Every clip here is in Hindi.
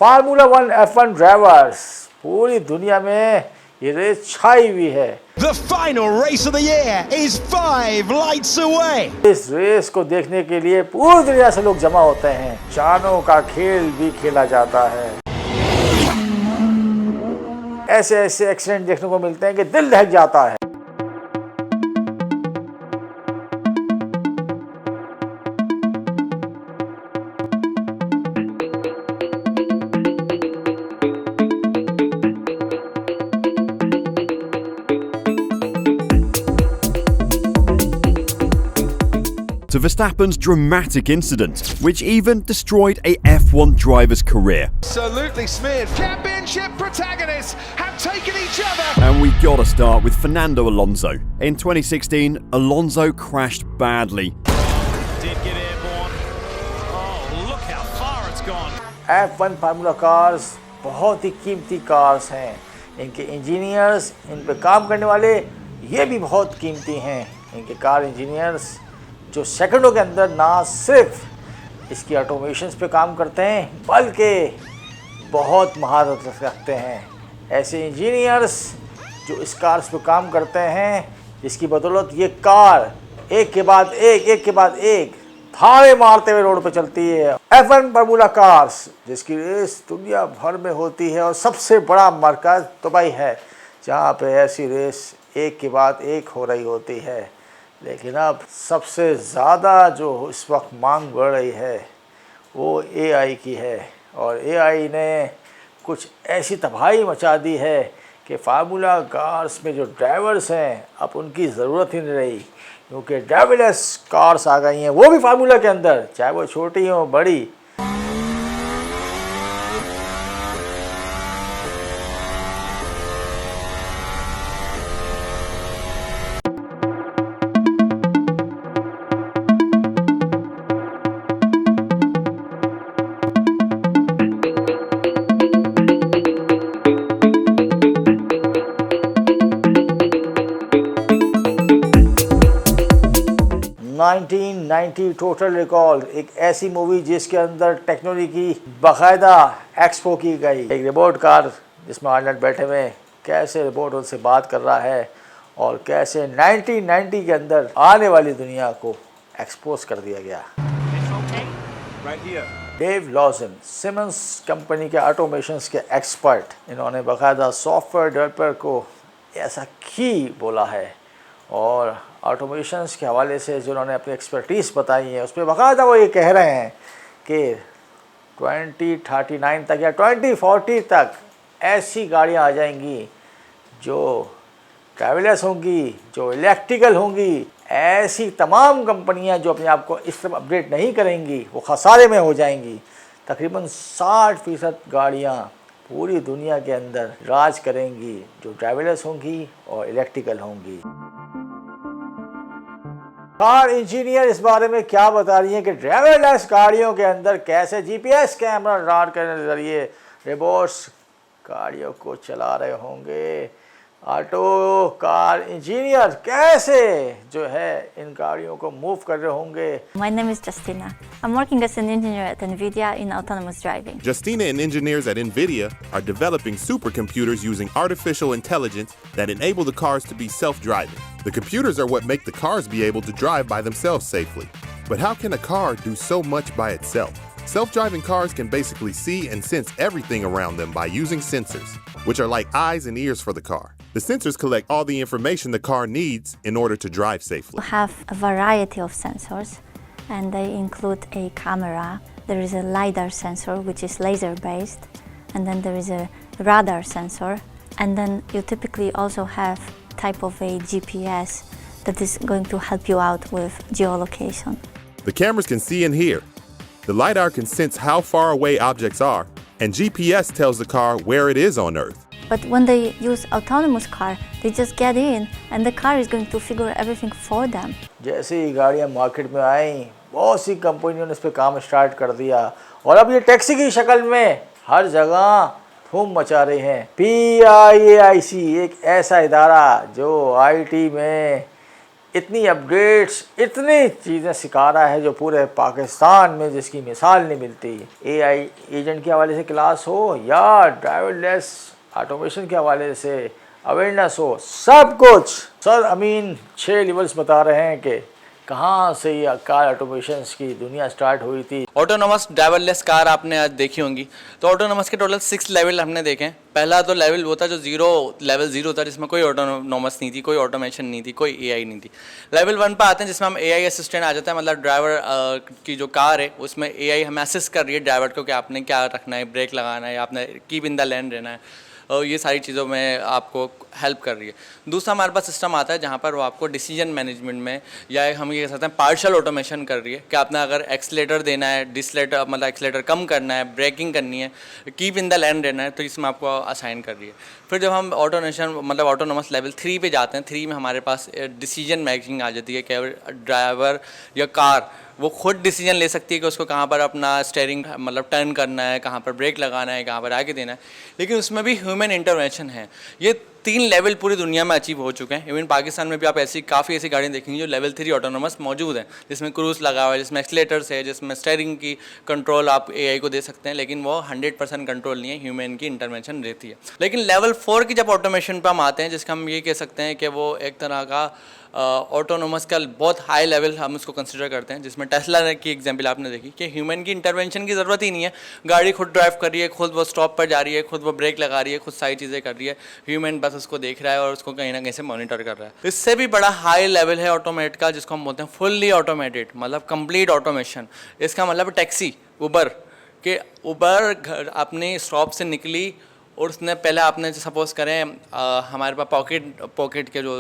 फार्मूला 1 F1 ड्राइवर्स पूरी दुनिया में ये रेस छाई हुई है। The final race of the year is 5 lights away. इस रेस को देखने के लिए पूरी दुनिया से लोग जमा होते हैं। जानों का खेल भी खेला जाता है। ऐसे ऐसे एक्सीडेंट देखने को मिलते हैं कि दिल दहक जाता है। To Verstappen's dramatic incident, which even destroyed a F1 driver's career. Absolutely smeared. Championship protagonists have taken each other. And we gotta start with Fernando Alonso. In 2016, Alonso crashed badly. Did get airborne. Oh, look how far it's gone. F1 formula cars बहुत ही कीमती कार्स हैं। इनके इंजीनियर्स, इन पे काम करने वाले ये भी बहुत कीमती हैं। इनके कार इंजीनियर्स जो सेकंडों के अंदर ना सिर्फ इसकी ऑटोमेशंस पे काम करते हैं बल्कि बहुत महारत रखते हैं। ऐसे इंजीनियर्स जो इस कार्स पे काम करते हैं जिसकी बदौलत ये कार एक के बाद एक धारे मारते हुए रोड पे चलती है। F1 फार्मूला कार्स जिसकी रेस दुनिया भर में होती है और सबसे बड़ा मरकज़ दुबई है जहाँ पे ऐसी रेस एक के बाद एक हो रही होती है। लेकिन अब सबसे ज़्यादा जो इस वक्त मांग बढ़ रही है वो AI की है और AI ने कुछ ऐसी तबाही मचा दी है कि फार्मूला कार्स में जो ड्राइवर्स हैं अब उनकी ज़रूरत ही नहीं रही, क्योंकि ड्राइवरलेस कार्स आ गई हैं, वो भी फार्मूला के अंदर, चाहे वो छोटी हो बड़ी। टोटल रिकॉल एक ऐसी मूवी जिसके अंदर टेक्नोलॉजी की बाकायदा एक्सपो की गई। एक रोबोट कार जिसमें आर्नल्ड बैठे हुए कैसे रोबोट उनसे बात कर रहा है और कैसे 1990 के अंदर आने वाली दुनिया को एक्सपोज कर दिया गया। डेव लॉजन सिमंस कंपनी के ऑटोमेशंस के एक्सपर्ट, इन्होंने बाकायदा सॉफ्टवेयर डेवलपर को ऐसा ही बोला है और ऑटोमेशंस के हवाले से जो उन्होंने अपनी एक्सपर्टीज़ बताई है उस पर बाकायदा वो ये कह रहे हैं कि 2039 तक या 2040 तक ऐसी गाड़ियाँ आ जाएंगी जो ड्राइवरलेस होंगी, जो इलेक्ट्रिकल होंगी। ऐसी तमाम कंपनियां जो अपने आप को इस तरफ अपग्रेड नहीं करेंगी वो खसारे में हो जाएंगी। तकरीबन 60% गाड़ियाँ पूरी दुनिया के अंदर राज करेंगी जो ड्राइवरलेस होंगी और इलेक्ट्रिकल होंगी। कार इंजीनियर इस बारे में क्या बता रही हैं कि ड्राइवरलेस गाड़ियों के अंदर कैसे GPS कैमरा डाल करने के जरिए रोबोट्स गाड़ियों को चला रहे होंगे। ऑटो कार इंजीनियर कैसे जो है इन गाड़ियों को मूव कर रहे होंगे। My name is Justina. I'm working as an engineer at NVIDIA in autonomous driving. Justina and engineers at NVIDIA are developing supercomputers using artificial intelligence that enable the cars to be self-driving. The computers are what make the cars be able to drive by themselves safely. But how can a car do so much by itself? Self-driving cars can basically see and sense everything around them by using sensors, which are like eyes and ears for the car. The sensors collect all the information the car needs in order to drive safely. We have a variety of sensors, and they include a camera. There is a LiDAR sensor, which is laser-based, and then there is a radar sensor, and then you typically also have type of a GPS that is going to help you out with geolocation. The cameras can see and hear. The LiDAR can sense how far away objects are, and GPS tells the car where it is on Earth. But when they use autonomous car, they just get in and the car is going to figure everything for them. जैसे ही गाड़ियाँ मार्केट में आई, बहुत सी कंपनियों ने इस पे काम स्टार्ट कर दिया और अब ये टैक्सी की शक्ल में हर जगह धूम मचा रहे हैं। PIAIC एक ऐसा इदारा जो IT में इतनी अपडेट्स, इतनी चीज़ें सिखा रहा है जो पूरे पाकिस्तान में जिसकी मिसाल नहीं मिलती। AI एजेंट के हवाले से क्लास हो या ड्राइवरलेस ऑटोमेशन के हवाले से अवेयरनेस हो, सब कुछ सर अमीन 6 लेवल्स बता रहे हैं कि कहाँ से ये कार ऑटोमेशन की दुनिया स्टार्ट हुई थी। ऑटोनोमस ड्राइवरलेस कार आपने आज देखी होंगी। तो ऑटोनोमस के टोटल 6 लेवल हमने देखे हैं। पहला तो लेवल वो था जो लेवल जीरो था, जिसमें कोई ऑटोनोमस नहीं थी, कोई ऑटोमेशन नहीं थी, कोई AI नहीं थी। लेवल 1 पर आते हैं जिसमें हम AI असिस्टेंट आ जाता है, मतलब ड्राइवर की जो कार है उसमें AI हमें असिस्ट कर रही है ड्राइवर को कि आपने क्या रखना है, ब्रेक लगाना है, आपने कीप इन द लेन रहना है, और ये सारी चीज़ों में आपको हेल्प कर रही है। दूसरा हमारे पास सिस्टम आता है जहाँ पर वो आपको डिसीजन मैनेजमेंट में, या हम ये कह सकते हैं पार्शियल ऑटोमेशन कर रही है कि आपने अगर एक्सीलेटर देना है, डिसलेटर मतलब एक्सीलेटर कम करना है, ब्रेकिंग करनी है, कीप इन द लेन रहना है, तो इसमें आपको असाइन कर रही है। फिर जब हम ऑटोमेशन मतलब ऑटोनोमस लेवल 3 पे जाते हैं, 3 में हमारे पास डिसीजन मेकिंग आ जाती है कि ड्राइवर या कार वो खुद डिसीजन ले सकती है कि उसको कहाँ पर अपना स्टीयरिंग मतलब टर्न करना है, कहाँ पर ब्रेक लगाना है, कहाँ पर आगे देना है। लेकिन उसमें भी ह्यूमन इंटरवेंशन है। ये 3 लेवल पूरी दुनिया में अचीव हो चुके हैं। इवन पाकिस्तान में भी आप काफ़ी ऐसी गाड़ियाँ देखेंगी जो लेवल 3 ऑटोनोमस मौजूद है, जिसमें क्रूज लगा हुआ है, जिसमें एक्सीलेटर्स है, जिसमें स्टीयरिंग की कंट्रोल आप AI को दे सकते हैं, लेकिन वो 100% कंट्रोल नहीं है, ह्यूमन की इंटरवेंशन रहती है। लेकिन लेवल 4 की जब ऑटोमेशन पर हम आते हैं, जिसका हम ये कह सकते हैं कि वो एक तरह का ऑटोनोमस का बहुत हाई लेवल हम उसको कंसिडर करते हैं, जिसमें टेस्ला की एग्जांपल आपने देखी कि ह्यूमन की इंटरवेंशन की ज़रूरत ही नहीं है। गाड़ी खुद ड्राइव कर रही है, खुद वो स्टॉप पर जा रही है, खुद वो ब्रेक लगा रही है, खुद सारी चीज़ें कर रही है, ह्यूमन बस उसको देख रहा है और उसको कहीं ना कहीं से मॉनिटर कर रहा है। इससे भी बड़ा हाई लेवल है ऑटोमेट का, जिसको हम बोलते हैं फुल्ली ऑटोमेटेड, मतलब कंप्लीट ऑटोमेशन। इसका मतलब टैक्सी, उबर के उबर अपने स्टॉप से निकली और उसने पहले आपने सपोज़ करें हमारे पास पॉकेट के जो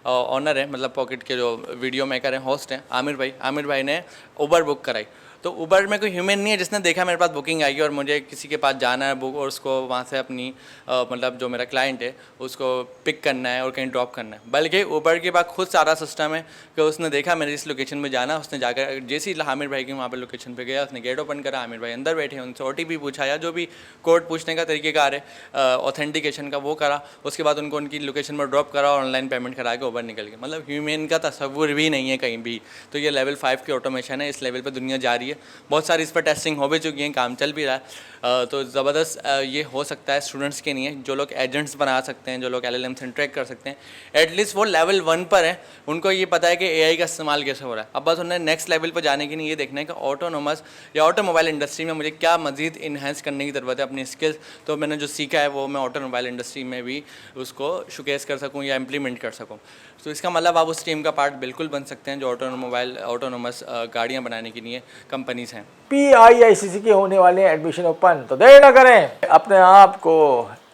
ऑनर है, मतलब पॉकेट के जो वीडियो मेकर हैं, होस्ट हैं, आमिर भाई ने उबर बुक कराई। तो उबर में कोई ह्यूमन नहीं है जिसने देखा मेरे पास बुकिंग आई और मुझे किसी के पास जाना है बुक, और उसको वहाँ से अपनी मतलब जो मेरा क्लाइंट है उसको पिक करना है और कहीं ड्रॉप करना है। बल्कि उबर के पास खुद सारा सिस्टम है कि उसने देखा मेरे इस लोकेशन में जाना, उसने जाकर जैसे ही आमिर भाई की वहाँ पर लोकेशन पे गया, उसने गेट ओपन करा, आमिर भाई अंदर बैठे, उनसे OTP पूछा या जो भी कोड पूछने का तरीक़ेकार है ऑथेंटिकेशन का वो करा, उसके बाद उनको उनकी लोकेशन पर ड्रॉप करा और ऑनलाइन पेमेंट करा के उबर निकल गया। मतलब ह्यूमन का तस्वुर भी नहीं है कहीं भी। तो ये लेवल 5 की ऑटोमेशन है, इस लेवल पर दुनिया जा रही है, बहुत सारी इस पर टेस्टिंग हो भी चुकी है, काम चल भी रहा है। तो ज़बरदस्त ये हो सकता है स्टूडेंट्स के लिए, जो लोग एजेंट्स बना सकते हैं, जो लोग LLM से इंटरेक्ट कर सकते हैं, एटलीस्ट वो लेवल 1 पर है, उनको ये पता है कि AI का इस्तेमाल कैसे हो रहा है। अब बस उन्हें नेक्स्ट लेवल पर जाने के लिए ये देखना है कि ऑटोनोमस या ऑटोमोबाइल इंडस्ट्री में मुझे क्या मज़ीद इन्हेंस करने की ज़रूरत है अपनी स्किल्स। तो मैंने जो सीखा है वो मैं ऑटोमोबाइल इंडस्ट्री में भी उसको शोकेस कर सकूँ या इम्प्लीमेंट कर सकूँ। तो इसका मतलब आप उस टीम का पार्ट बिल्कुल बन सकते हैं जो ऑटोनोमस गाड़ियाँ बनाने के लिए कंपनीज़ हैं। PIICC के होने वाले एडमिशन ओपन, तो देर ना करें, अपने आप को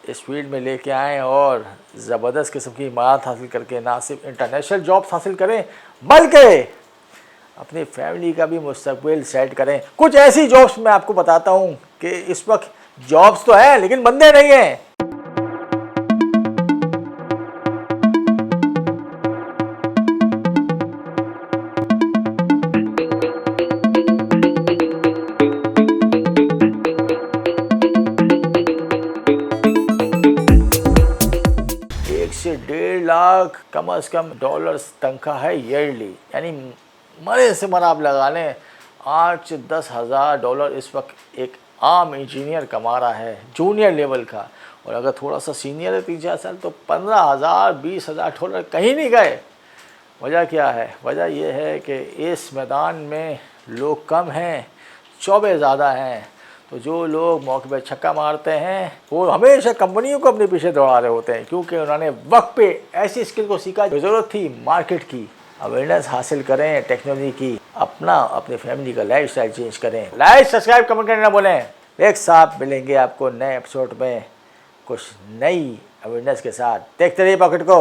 इस फील्ड में लेके आएँ और ज़बरदस्त किस्म की महारत हासिल करके ना सिर्फ इंटरनेशनल जॉब्स हासिल करें बल्कि अपनी फैमिली का भी मुस्तकबिल सेट करें। कुछ ऐसी जॉब्स मैं आपको बताता हूँ कि इस वक्त जॉब्स तो हैं लेकिन बंदे नहीं हैं। से 1.5 लाख कम से कम डॉलर्स तनख्वाह है ईयरली, यानी मरे से मरा आप लगा लें 8 से 10 हज़ार डॉलर इस वक्त एक आम इंजीनियर कमा रहा है जूनियर लेवल का। और अगर थोड़ा सा सीनियर है 3-4 साल तो 15,000 20,000 डॉलर कहीं नहीं गए। वजह क्या है? वजह यह है कि इस मैदान में लोग कम हैं, शौबे ज़्यादा हैं। तो जो लोग मौके पर छक्का मारते हैं वो हमेशा कंपनियों को अपने पीछे दौड़ा रहे होते हैं, क्योंकि उन्होंने वक्त पे ऐसी स्किल को सीखा जो ज़रूरत थी मार्केट की। अवेयरनेस हासिल करें टेक्नोलॉजी की, अपनी फैमिली का लाइफ स्टाइल चेंज करें। लाइक सब्सक्राइब कमेंट करना बोलें। एक साथ मिलेंगे आपको नए एपिसोड में कुछ नई अवेयरनेस के साथ। देखते रहिए पॉकेट को।